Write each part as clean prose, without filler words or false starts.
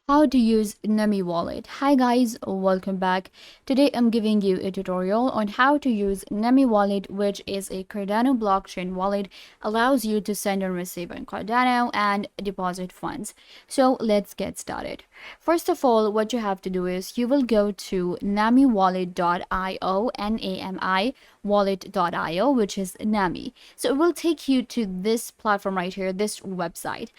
How to use Nami Wallet. Hi guys, welcome back. Today I'm giving you a tutorial on how to use Nami Wallet, which is a Cardano blockchain wallet, allows you to send and receive on Cardano and deposit funds. So let's get started. First of all, what you have to do is you will go to namiwallet.io, Nami wallet.io, which is Nami. So it will take you to this platform right here, this website.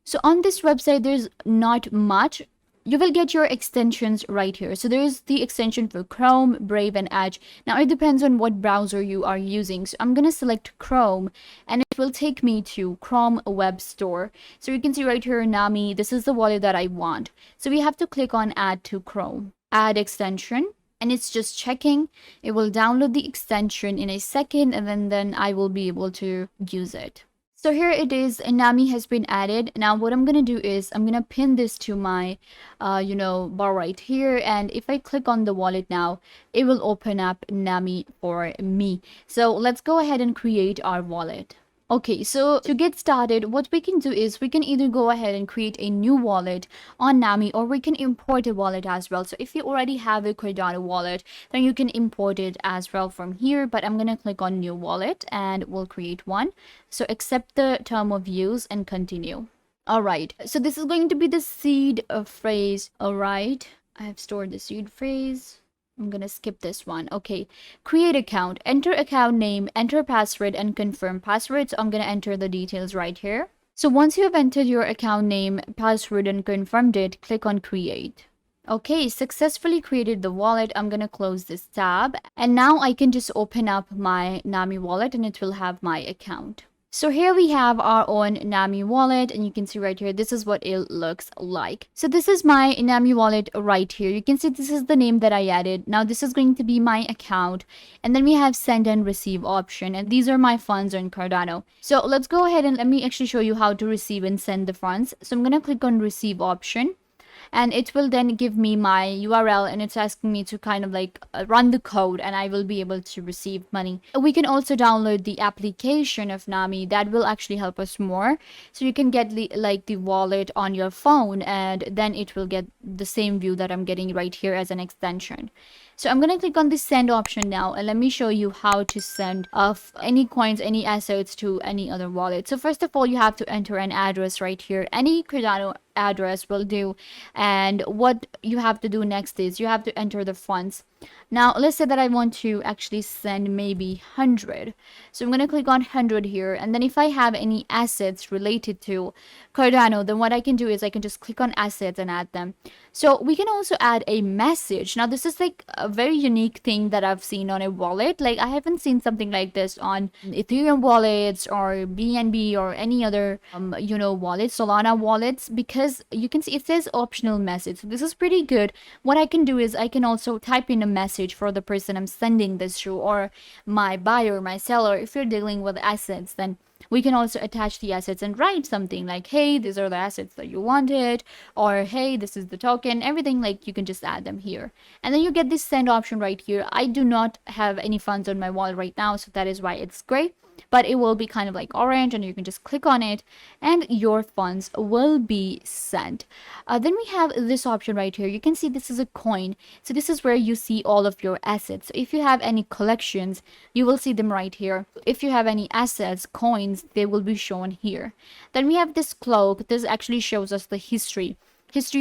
So on this website, there's not much. You will get your extensions right here. So there's the extension for Chrome, Brave, and Edge. Now it depends on what browser you are using. So I'm going to select Chrome and it will take me to Chrome Web Store. So you can see right here, Nami, this is the wallet that I want. So we have to click on Add to Chrome, Add Extension. And it's just checking. It will download the extension in a second and then I will be able to use it. So here it is, Nami has been added. Now what I'm gonna do is I'm gonna pin this to my bar right here, and if I click on the wallet now, it will open up Nami for me. So let's go ahead and create our wallet. Okay, so to get started, what we can do is we can either go ahead and create a new wallet on Nami, or we can import a wallet as well. So if you already have a Cardano wallet, then you can import it as well from here. But I'm going to click on new wallet and we'll create one. So accept the term of use and continue. All right, so this is going to be the seed phrase. All right, I have stored the seed phrase. I'm gonna skip this one. Okay, create account, enter account name, enter password, and confirm password. So I'm gonna enter the details right here. So once you have entered your account name, password, and confirmed it, click on create. Okay, successfully created the wallet. I'm gonna close this tab, and now I can just open up my Nami wallet and it will have my account. So here we have our own Nami wallet, and you can see right here, this is what it looks like. So this is my Nami wallet right here. You can see this is the name that I added. Now this is going to be my account, and then we have send and receive option, and these are my funds on Cardano. So let's go ahead and let me actually show you how to receive and send the funds. So I'm gonna click on receive option, and it will then give me my URL, and it's asking me to kind of like run the code, and I will be able to receive money. We can also download the application of Nami that will actually help us more. So you can get the wallet on your phone, and then it will get the same view that I'm getting right here as an extension. So I'm going to click on the send option now, and let me show you how to send any coins, any assets to any other wallet. So first of all, you have to enter an address right here. Any Cardano address will do. And what you have to do next is you have to enter the funds. Now let's say that I want to actually send maybe 100. So I'm going to click on 100 here, and then if I have any assets related to Cardano, then what I can do is I can just click on assets and add them. So we can also add a message. Now this is like a very unique thing that I've seen on a wallet. Like I haven't seen something like this on Ethereum wallets or BNB or any other wallets, Solana wallets, because you can see it says optional message. So this is pretty good. What I can do is I can also type in a message for the person I'm sending this to, or my buyer, my seller. If you're dealing with assets, then we can also attach the assets and write something like, hey, these are the assets that you wanted, or hey, this is the token, everything. Like you can just add them here, and then you get this send option right here. I do not have any funds on my wallet right now, so that is why it's gray, but it will be kind of like orange, and you can just click on it and your funds will be sent. Then we have this option right here. You can see this is a coin. So this is where you see all of your assets. So if you have any collections, you will see them right here. If you have any assets, coins, they will be shown here. Then we have this cloak. This actually shows us the history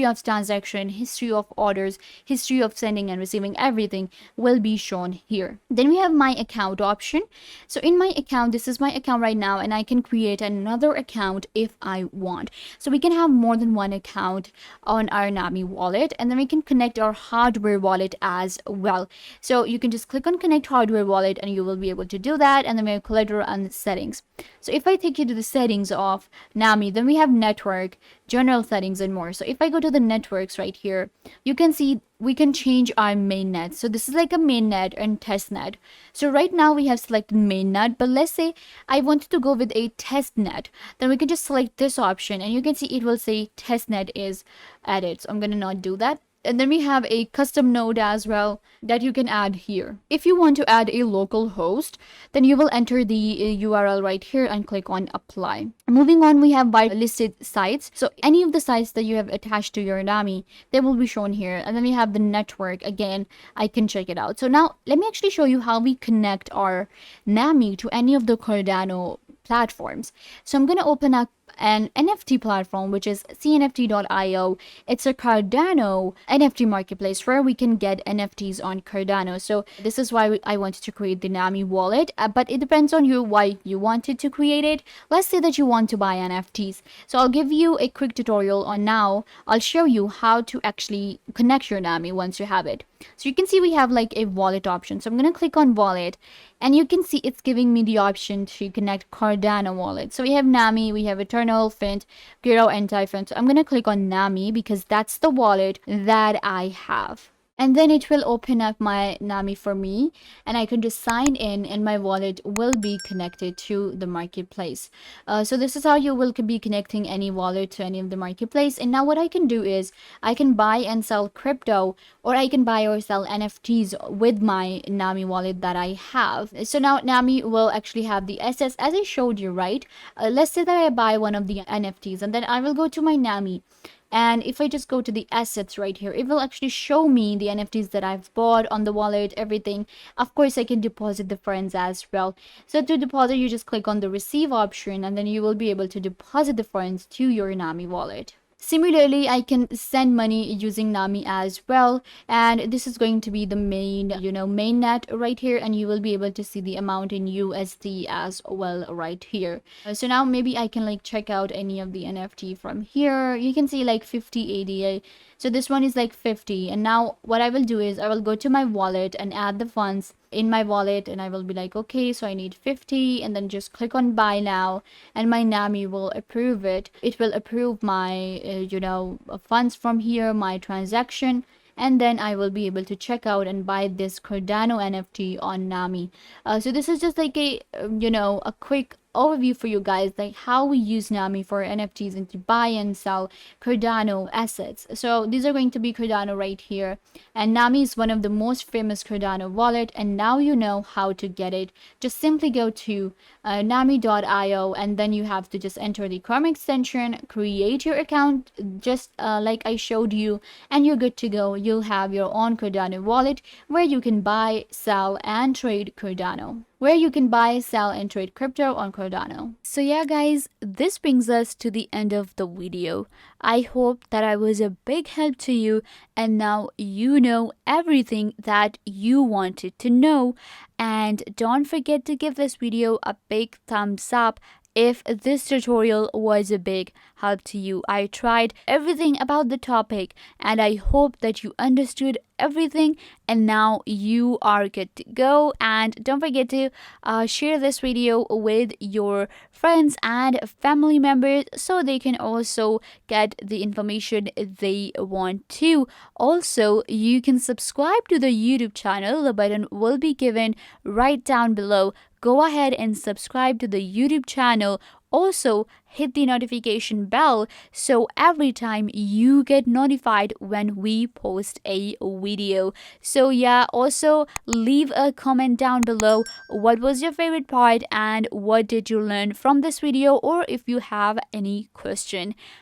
of transaction, history of orders, history of sending and receiving, everything will be shown here. Then we have my account option. So in my account, this is my account right now, and I can create another account if I want. So we can have more than one account on our Nami wallet, and then we can connect our hardware wallet as well. So you can just click on connect hardware wallet and you will be able to do that. And then we have collateral and settings. So if I take you to the settings of Nami, then we have network, general settings, and more. So if I go to the networks right here, you can see we can change our mainnet. So this is like a mainnet and testnet. So right now we have selected mainnet, but let's say I wanted to go with a testnet, then we can just select this option, and you can see it will say testnet is added. So I'm going to not do that. And then we have a custom node as well that you can add here. If you want to add a local host, then you will enter the URL right here and click on apply. Moving on, we have by listed sites. So any of the sites that you have attached to your Nami, they will be shown here. And then we have the network. Again, I can check it out. So now let me actually show you how we connect our Nami to any of the Cardano platforms. So I'm going to open up an NFT platform, which is cnft.io. It's a Cardano NFT marketplace where we can get NFTs on Cardano. So this is why I wanted to create the Nami wallet, but it depends on you why you wanted to create it. Let's say that you want to buy NFTs. So I'll give you a quick tutorial on now. I'll show you how to actually connect your Nami once you have it. So you can see we have like a wallet option. So I'm going to click on wallet, and you can see it's giving me the option to connect Cardano wallet. So we have Nami, we have Eternal, Fint, Giro, and Typhon. So I'm going to click on Nami because that's the wallet that I have. And then it will open up my Nami for me, and I can just sign in and my wallet will be connected to the marketplace. So this is how you will be connecting any wallet to any of the marketplace. And now what I can do is I can buy and sell crypto, or I can buy or sell NFTs with my Nami wallet that I have. So now Nami will actually have the assets as I showed you, right? Let's say that I buy one of the NFTs, and then I will go to my Nami. And if I just go to the assets right here, it will actually show me the NFTs that I've bought on the wallet, everything. Of course, I can deposit the funds as well. So to deposit, you just click on the receive option, and then you will be able to deposit the funds to your Nami wallet. Similarly, I can send money using Nami as well, and this is going to be the main, main net right here, and you will be able to see the amount in USD as well right here. So now maybe I can like check out any of the NFT from here. You can see like 50 ADA. So this one is like 50, and now what I will do is I will go to my wallet and add the funds in my wallet, and I will be like, okay, so I need 50, and then just click on buy now, and my Nami will approve it. It will approve my funds from here, my transaction, and then I will be able to check out and buy this Cardano NFT on Nami. So this is just like a quick overview for you guys, like how we use Nami for NFTs and to buy and sell Cardano assets. So these are going to be Cardano right here, and Nami is one of the most famous Cardano wallet, and now you know how to get it. Just simply go to nami.io, and then you have to just enter the Chrome extension, create your account just like I showed you, and you're good to go. You'll have your own Cardano wallet where you can buy, sell, and trade Cardano, where you can buy, sell, and trade crypto on Cardano. So yeah guys, this brings us to the end of the video. I hope that I was a big help to you, and now you know everything that you wanted to know. And don't forget to give this video a big thumbs up if this tutorial was a big help to you. I tried everything about the topic, and I hope that you understood everything, and now you are good to go. And don't forget to share this video with your friends and family members so they can also get the information they want to. Also, you can subscribe to the YouTube channel. The button will be given right down below. Go ahead and subscribe to the YouTube channel. Also, hit the notification bell so every time you get notified when we post a video. So yeah, also leave a comment down below. What was your favorite part and what did you learn from this video, or if you have any question.